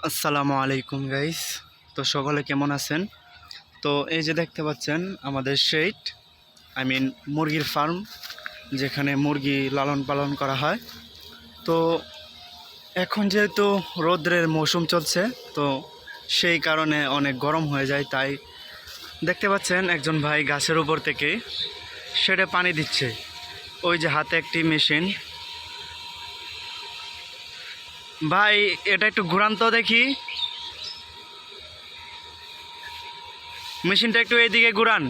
আসসালামু আলাইকুম গাইস। তো সকলে কেমন আছেন? তো এই যে দেখতে পাচ্ছেন আমাদের শেড, মুরগির ফার্ম, যেখানে মুরগি লালন পালন করা হয়। তো এখন যেহেতু রৌদ্রের মৌসুম চলছে, তো সেই কারণে অনেক গরম হয়ে যায়। তাই দেখতে পাচ্ছেন একজন ভাই গাছের উপর থেকে শেডে পানি দিচ্ছে। ওই যে হাতে একটি মেশিন। ভাই এটা একটু ঘুরান তো দেখি, মেশিনটা একটু এইদিকে ঘুরান।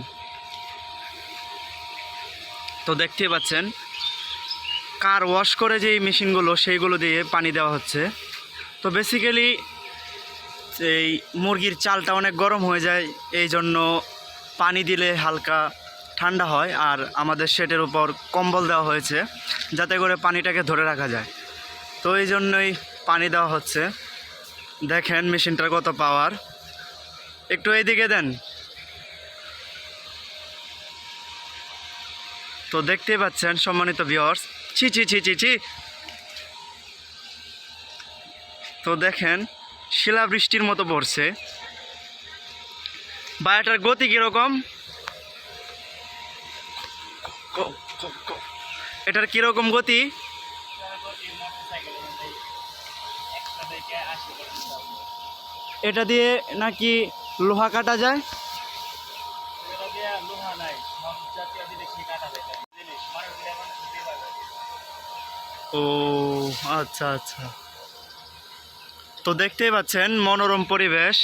তো দেখতেই পাচ্ছেন কার ওয়াশ করে যে মেশিনগুলো, সেইগুলো দিয়ে পানি দেওয়া হচ্ছে। তো বেসিক্যালি এই মুরগির চালটা অনেক গরম হয়ে যায়, এই জন্য পানি দিলে হালকা ঠান্ডা হয়। আর আমাদের শেডের উপর কম্বল দেওয়া হয়েছে যাতে করে পানিটাকে ধরে রাখা যায়। তো এই জন্যই পানি দেওয়া হচ্ছে। দেখেন মেশিনটার কত পাওয়ার, একটু এইদিকে দেন। তো দেখতেই পাচ্ছেন সম্মানিত ভিউয়ার্স, ছি ছি ছি ছি ছি। তো দেখেন শিলাবৃষ্টির মতো পড়ছে। বা এটার গতি কীরকম, এটার কীরকম গতি? এটা দিয়ে নাকি লোহা কাটা যায়? ও আচ্ছা আচ্ছা। তো দেখতেই পাচ্ছেন মনোরম পরিবেশ,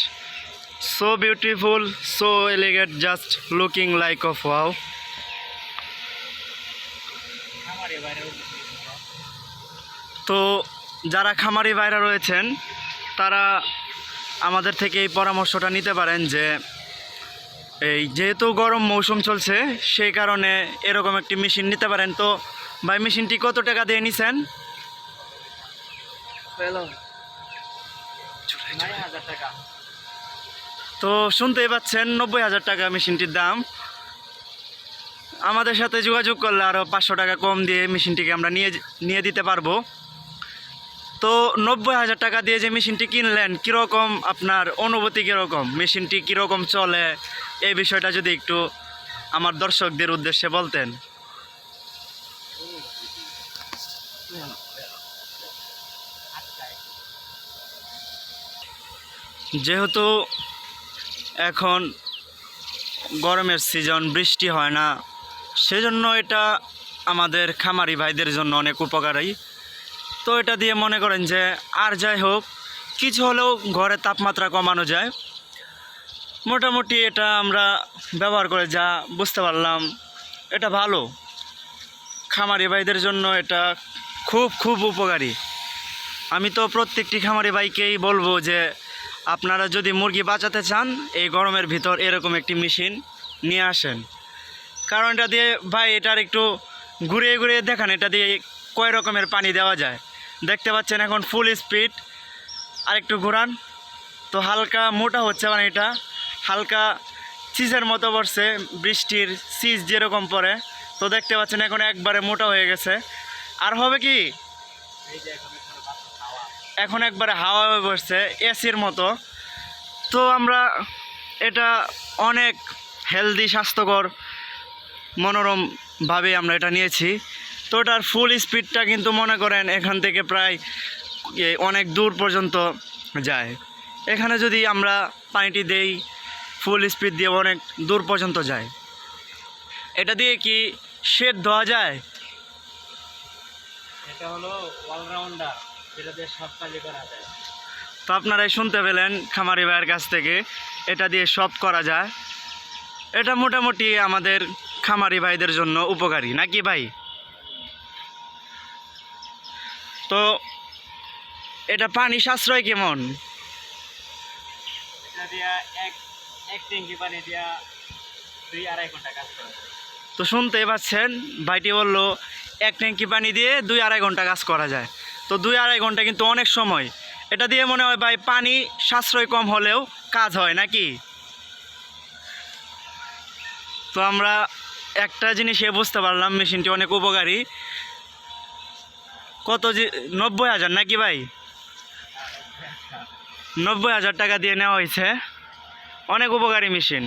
so beautiful, so elegant, just looking like of wow. তো যারা খামারি ভাইরা রয়েছেন তারা আমাদের থেকে এই পরামর্শটা নিতে পারেন যে এই যেহেতু গরম মৌসুম চলছে, সেই কারণে এরকম একটি মেশিন নিতে পারেন। তো ভাই মেশিনটি কত টাকা দিয়ে নিছেন? তো শুনতেই পাচ্ছেন 90,000 টাকা মেশিনটির দাম। আমাদের সাথে যোগাযোগ করলে আরও 500 টাকা কম দিয়ে মেশিনটিকে আমরা নিয়ে দিতে পারবো। তো 90,000 টাকা দিয়ে যে মেশিনটি কিনলেন, কীরকম আপনার অনুভূতি, কীরকম মেশিনটি কীরকম চলে, এই বিষয়টা যদি একটু আমার দর্শকদের উদ্দেশ্যে বলতেন। যেহেতু এখন গরমের সিজন, বৃষ্টি হয় না, সেজন্য এটা আমাদের খামারি ভাইদের জন্য অনেক উপকারী। তো এটা দিয়ে মনে করেন যে আর যাই হোক কিছু হলেও ঘরে তাপমাত্রা কমানো যায়। মোটামুটি এটা আমরা ব্যবহার করে যা বুঝতে পারলাম, এটা ভালো। খামারি ভাইদের জন্য এটা খুব খুব উপকারী। আমি তো প্রত্যেকটি খামারি ভাইকেই বলবো যে আপনারা যদি মুরগি বাঁচাতে চান, এই গরমের ভিতর এরকম একটি মেশিন নিয়ে আসেন। কারণ এটা দিয়ে ভাই, এটার একটু ঘুরিয়ে ঘুরিয়ে দেখান, এটা দিয়ে কয় রকমের পানি দেওয়া যায়। দেখতে পাচ্ছেন এখন ফুল স্পিড, আর একটু ঘোরান। তো হালকা মোটা হচ্ছে, মানে এটা হালকা চিজের মতো পড়ছে, বৃষ্টির চিজ যেরকম পড়ে। তো দেখতে পাচ্ছেন এখন একবারে মোটা হয়ে গেছে। আর হবে কি, এখন একবারে হাওয়া হয়ে পড়ছে এসির মতো। তো আমরা এটা অনেক হেলদি, স্বাস্থ্যকর, মনোরমভাবে আমরা এটা নিয়েছি। তো এটার ফুল স্পিডটা কিন্তু মনে করেন এখান থেকে প্রায় অনেক দূর পর্যন্ত যায়। এখানে যদি আমরা পানিটি দেই, ফুল স্পিড দিয়ে অনেক দূর পর্যন্ত যায়। এটা দিয়ে কি শেড ধোয়া যায়? এটা হলো অলরাউন্ডার, যেটা দিয়ে সব কাজই করা যায়। তো আপনারাই শুনতে পেলেন খামারি ভাইয়ের কাছ থেকে, এটা দিয়ে সব করা যায়। এটা মোটামুটি আমাদের খামারি ভাইদের জন্য উপকারী, নাকি ভাই? তো এটা পানি সাশ্রয় কেমন? এটা দিয়া এক এক ট্যাঙ্কি পানি দিয়া 2-2.5 ঘন্টা কাজ করে। তো শুনতেই পাচ্ছেন ভাইটি বললো 1 ট্যাঙ্কি পানি দিয়ে 2-2.5 ঘন্টা কাজ করা যায়। তো 2-2.5 ঘন্টা কিন্তু অনেক সময়। এটা দিয়ে মনে হয় ভাই পানি সাশ্রয় কম হলেও কাজ হয়, নাকি? তো আমরা একটা জিনিস বুঝতে পারলাম, মেশিনটি অনেক উপকারী। কত যে 90,000 নাকি ভাই? 90,000 টাকা দিয়ে নেওয়া হয়েছে। অনেক উপকারী মেশিন।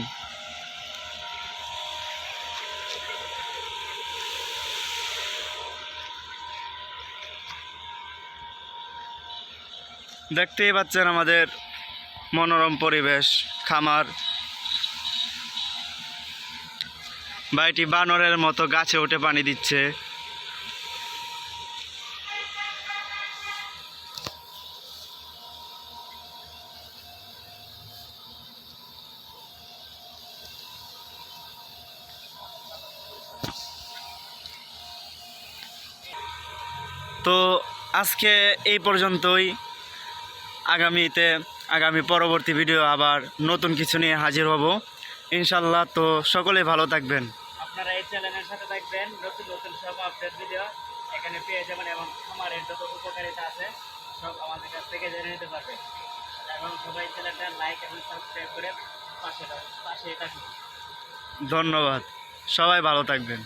দেখতেই পাচ্ছেন আমাদের মনোরম পরিবেশ, খামার। ভাইটি বানরের মতো গাছে উঠে পানি দিচ্ছে। তো আজকে এই পর্যন্তই। আগামী পরবর্তী ভিডিও আবার নতুন কিছু নিয়ে হাজির হব ইনশাল্লাহ। তো সকলেই ভালো থাকবেন। আপনারা এই চ্যানেলের সাথে থাকবেন, নতুন নতুন সব আপডেট ভিডিও এখানে পেয়ে যাবেন এবং খামারের যত উপকারিতা আছে সব আমাদের কাছ থেকে জেনে নিতে পারবেন। এবং সবাই চ্যানেলটা লাইক এবং সাবস্ক্রাইব করে পাশে থাকুন। ধন্যবাদ, সবাই ভালো থাকবেন।